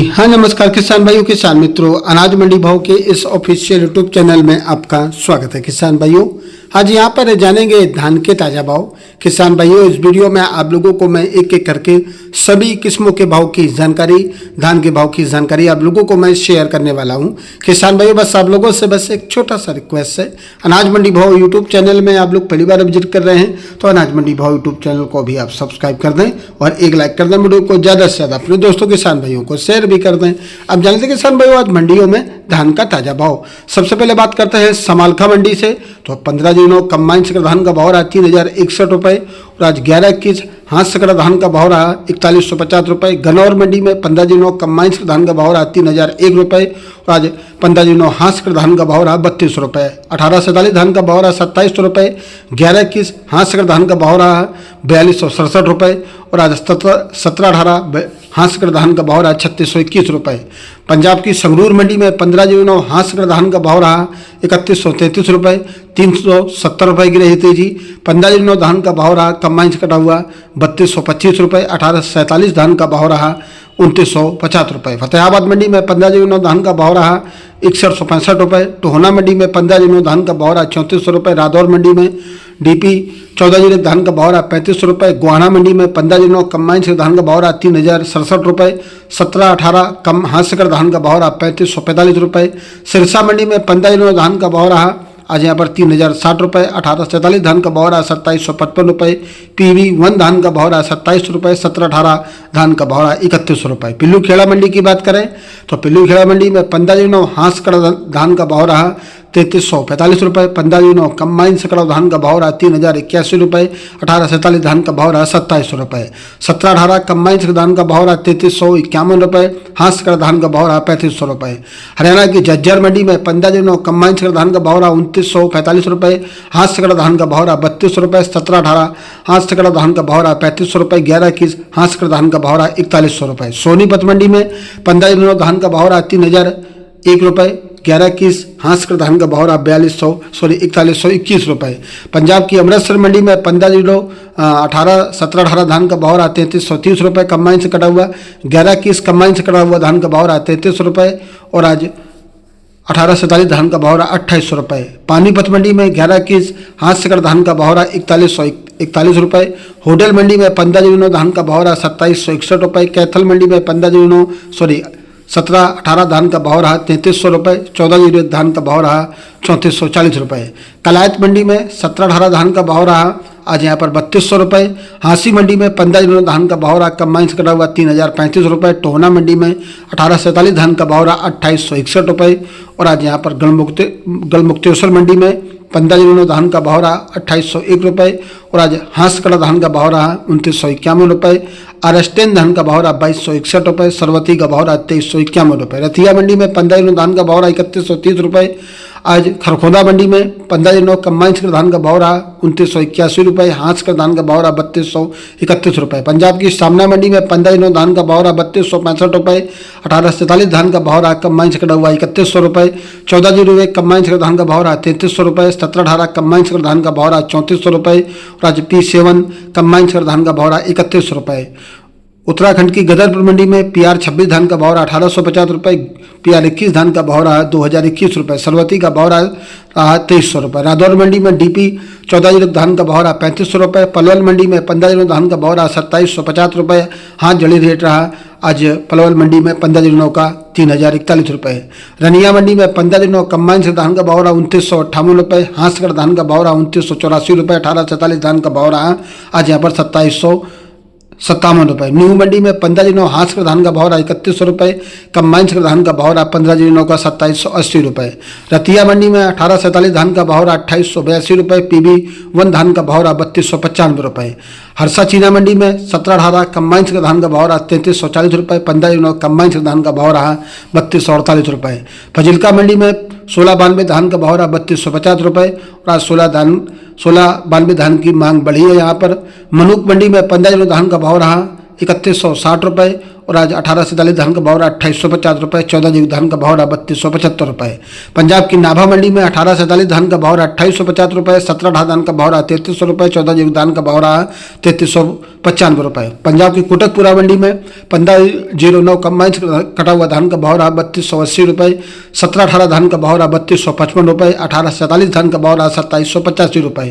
जी हाँ, नमस्कार किसान भाइयों, किसान मित्रों, अनाज मंडी भाव के इस ऑफिशियल यूट्यूब चैनल में आपका स्वागत है। किसान भाइयों, आज यहाँ पर जानेंगे धान के ताज़ा भाव। किसान भाइयों, इस वीडियो में आप लोगों को मैं एक एक करके सभी किस्मों के भाव की जानकारी, धान के भाव की जानकारी आप लोगों को मैं शेयर करने वाला हूँ। किसान भाइयों, बस आप लोगों से बस एक छोटा सा रिक्वेस्ट है, अनाज मंडी भाव यूट्यूब चैनल में आप लोग पहली बार विजिट कर रहे हैं तो अनाज मंडी भाव यूट्यूब चैनल को भी आप सब्सक्राइब कर दें और एक लाइक कर दें। वीडियो को ज़्यादा से ज़्यादा अपने दोस्तों किसान भाइयों को शेयर भी कर दें। अब जानते हैं किसान भाइयों, आज मंडियों में धान का ताजा भाव। सबसे पहले बात करते हैं समालखा मंडी से, तो 15 दिनों कंबाइन सकड़ धान का भाव रहा 3061 रुपये और आज 11-21 हाथ सकड़ा धान का भाव रहा 4150 रुपये। गन्नौर मंडी में 15 दिनों कंबाइन सकड़ धान का भाव रहा 3001 रुपये और आज 15 दिनों हाथ सकड़ धान का भाव रहा 32 रुपये। 1847 धान का भाव रहा 27 रुपये। 11-21 हाथ सकड़ धान का भाव रहा 4267 रुपये और आज 17-18 हाथ सकड़ धान का भाव रहा 3621 रुपये। पंजाब की संगरूर मंडी में 15 दिनों हाथ सकड़ धान का भाव रहा 3133 रुपये। 370 रुपये की रही तेजी। 15 दिनों धान का भाव रहा कंबाइन सकड़ा हुआ 3225 रुपये। 1847 धान का भाव रहा 2950 रुपये। फतेहाबाद मंडी में 15 दिनों धान का भाव रहा 6165 रुपये। टोहना मंडी में 15 दिनों धान का भाव रहा 3400 रुपये। रादौर मंडी में डीपी 14 दिनों धान का भाव रहा 3500 रुपये। गोहाना मंडी में 15 दिनों कंबाइन सकड़ धान का भाव रहा 3067 रुपये। 17-18 कम हाथ सकड़ धान का भाव रहा 3545 रुपये। सिरसा मंडी में 15 दिनों धान का भाव रहा आज यहाँ पर 3060 रुपये। 1847 धान का भाव रहा 2755 रुपये। PV1 धान का भाव रहा 27 रुपये। 17-18 धान का भाव रहा 3100 रुपये। पिल्लू खेड़ा मंडी की बात करें तो पिल्लू खेड़ा मंडी में 15 दिनों हाथ सकड़ धान का भाव रहा 3345 रुपये। 15 दिनों कंबाइन सकड़ा धान का भाव रहा 3081 रुपये। 1847 धान का भाव रहा 2700 रुपये। 17-18 कंबाइन सकड़ा धान का भाव रहा 3351 रुपये। हाथ सकड़ा धान का भाव रहा 3500 रुपये। हरियाणा की झज्जर मंडी में 15 दिनों कंबाइन सकड़ा धान का भाव रहा 2945 रुपये। हाथ सकड़ा धान का भाव रहा 32 रुपये। 17-18 हाथ सकड़ा धान का भाव रहा 3500 रुपये। 11-21 हाथ सकड़ा धान का भाव रहा 4100 रुपये। सोनीपत मंडी में 15 दिनों धान का भाव रहा 3001 रुपये। 11-21 हाथ सकड़ धान का भाव रहा 4121 रुपये। पंजाब की अमृतसर मंडी में 15 दिनों 17-18 धान का भाव रहा 3330 रुपये कंबाइन से कटा हुआ। 11-21 कंबाइन से कटा हुआ धान का भाव रहा 3300 रुपये और आज 1847 धान का भाव रहा 2800 रुपये। पानीपत मंडी में 11-21 हाथ सकड़ धान का भाव रहा 4141 रुपये। होडल मंडी में 15 दिनों धान का भाव रहा 2761 रुपये। कैथल मंडी में 17-18 धान का भाव रहा 3300 रुपये। 14 दिनों धान का भाव रहा 3440 रुपये। कलायत मंडी में 17-18 धान का भाव रहा आज यहाँ पर 3200 रुपये। हांसी मंडी में 15 दिनों धान का भाव रहा कंबाइन से कटा हुआ 3035 रुपये। टोहना मंडी में 1847 धान का भाव रहा 2861 रुपये और आज यहाँ पर गढ़मुक्तेश्वर मंडी में 15 दिनों धान का भाव रहा 2801 रुपये और आज हाथ सकड़ा धान का भाव रहा 2951 रुपये। आरस्टेन धान का भाव रहा 2261 रुपये। सरवती का भाव रहा 2351 रुपये। रतिया मंडी में 15 दिनों धान का भाव रहा 3130 रुपये। आज खरखोदा मंडी में 15 दिनों कंबाइन सकड़ धान का भाव रहा 2981 रुपये। हाथ सकड़ धान का भाव रहा 3231 रुपये। पंजाब की सामना मंडी में 15 दिनों धान का भाव रहा 3265 रुपये। 1847 धान का भाव रहा कंबाइन सकड़ा हुआ 3100 रुपये। 14 दिनों कंबाइन सकड़ धान का भाव रहा 3300 रुपये। 17-18 कंबाइन सकड़ धान का भाव रहा 3400 रुपये और आज P7 कंबाइन सकड़ धान का भाव रहा 3100 रुपये। उत्तराखंड की गदरपुर मंडी में PR26 धान का भाव रहा 1850 रुपये। PR21 धान का भाव रहा 2021 रुपये। सरवती का भाव रहा 2300 रुपये। रादौर मंडी में DP 14 दिनों धान का भाव रहा 3500 रुपये। पलवल मंडी में 15 दिनों धान का भाव रहा 2750 रुपये। हाथ जड़ी रेट रहा आज पलवल मंडी में 15 दिनों का 3041 रुपये। रनिया मंडी में 15 दिनों कंबाइन से धान का भाव रहा 2958 रुपये। हाथ सकड़ धान का भाव रहा 2984 रुपये। 1847 धान का भाव रहा आज यहाँ पर 2757 रुपये। न्यू मंडी में 15 दिनों हाथ सकड़ धान का भाव रहा 3100 रुपये। कंबाइन सकड़ धान का भाव रहा 15 दिनों का 2780 रुपये। रतिया मंडी में 1847 धान का भाव रहा 2882 रुपये। PV1 धान का भाव रहा 3295 रुपये। हरसा चीना मंडी में 17-18 कंबाइन सकड़ धान का भाव रहा 3340 रुपये। 15 दिनों कंबाइन सकड़ धान का भाव रहा 3248 रुपये। फजिल्का मंडी में 1692 धान का भाव रहा 3250 रुपये और आज 1692 धान की मांग बढ़ी है यहाँ पर। मनुक मंडी में 15 दिनों धान का भाव रहा 3160 रुपये और आज 18 से 43 धान का भाव रहा 2850 रुपये। 14 जीवित धान का भाव रहा 3275 रुपये। पंजाब की नाभा मंडी में 18 से 43 धान का भाव रहा 2850 रुपये। 17 ढा धान का भाव रहा 3300 रुपये। 14 जीवित धान का भाव रहा 3395 रुपये। पंजाब की कोटकपुरा मंडी में 1509 कंबाइन कटा हुआ धान का भाव रहा 3280 रुपये। 17-18 धान का भाव रहा 3255 रुपये। 18 से 47 धान का भाव रहा 2785 रुपये।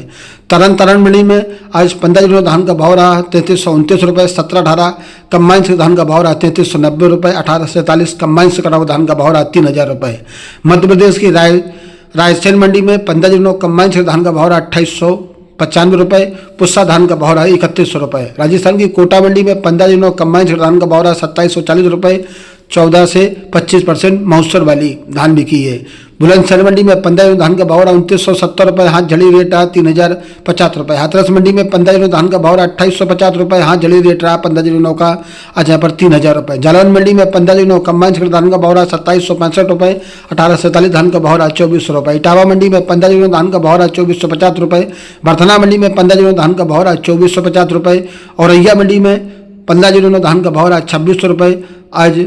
तरन मंडी में आज 15 धान का भाव रहा 3329 रुपये। 17-18 कंबाइन से धान का भाव रहा 3390 रुपये। 18 से 43 कंबाइन से कटा हुआ धान का भाव रहा 3000 रुपये। मध्य प्रदेश की रायसेन मंडी में 15 कंबाइन से धान का भाव रहा 2895 रुपये। पुस्सा धान का भाव रहा 3100 रुपये। राजस्थान की कोटा मंडी में 15 कंबाइन से धान का भाव रहा 2740 रुपये। 14 से 25% मौसर वाली धान बिकी है। बुलंदशहर मंडी में 15 धान का भाव रहा 2970 रुपये। हाथ झड़ी रेट रहा 3050 रुपये। हाथरस मंडी में 15 धान का भाव रहा 2850 रुपये। हाथ झड़ी रेट रहा 15 का आज यहाँ पर 3000 रुपये। जालौन मंडी में 15 कंबाइन धान का भाव रहा 2765 रुपये। 18 से 47 धान का भाव रहा 2400 रुपये। इटावा मंडी में 15 धान का भाव रहा 2450 रुपये। बर्थना मंडी में 15 धान का भाव रहा 2450 रुपये। औरैया मंडी में 15 धान का भाव रहा 2600 रुपये। आज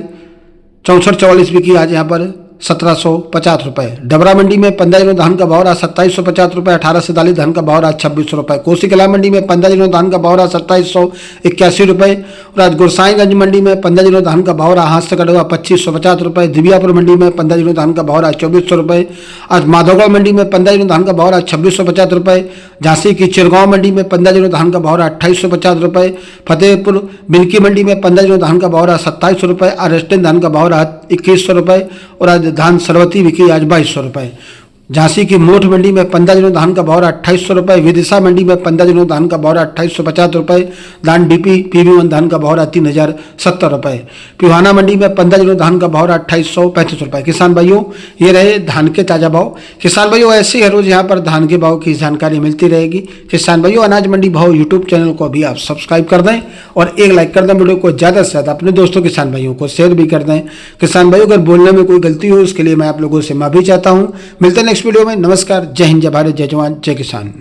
6444 बिकी आज यहाँ पर 1750 रुपये। डबरा मंडी में 15 धान का भाव रहा 2750 रुपये। 18 से 47 धान का भाव रहा 2600 रुपये। कोसी कला मंडी में 15 धान का भाव रहा 2781 रुपये। और आज गोरसाईगंज मंडी में 15 धान का भाव रहा हाथ से कटा हुआ 2550 रुपये। दिव्यापुर मंडी में 15 धान का भाव रहा 2400 रुपये। आज माधोगढ़ मंडी में 15 धान का भाव रहा 2650 रुपये। झांसी की चिरगांव मंडी में 15 धान का भाव रहा 2850 रुपये। फतेहपुर बिल्की मंडी में 15 धान का भाव रहा 2700 रुपये। आज रेस्टन धान का भाव रहा 2100 रुपये। और आज धान सरवती बिकी आज 2200 रुपये। झांसी की मोठ मंडी में 15 धान का भाव रहा 2800 रुपये। विदिशा मंडी में 15 धान का भाव रहा 2850 रुपये। धान डीपी PV1 धान का भाव रहा 3070 रुपये। पिहाना मंडी में 15 धान का भाव रहा 2835 रुपये। किसान भाइयों, ये रहे धान के ताज़ा भाव। किसान भाइयों, ऐसे ही हर रोज यहाँ पर धान के भाव की जानकारी मिलती रहेगी। किसान भाइयों, अनाज मंडी भाव यूट्यूब चैनल को भी आप सब्सक्राइब कर दें और एक लाइक कर दें। वीडियो को ज़्यादा से ज़्यादा अपने दोस्तों किसान भाइयों को शेयर भी कर दें। किसान भाइयों, अगर बोलने में कोई गलती हो उसके लिए मैं आप लोगों से माफ़ी चाहता हूँ। मिलते हैं नेक्स्ट वीडियो में। नमस्कार। जय हिंद, जय भारत, जय जवान, जय किसान।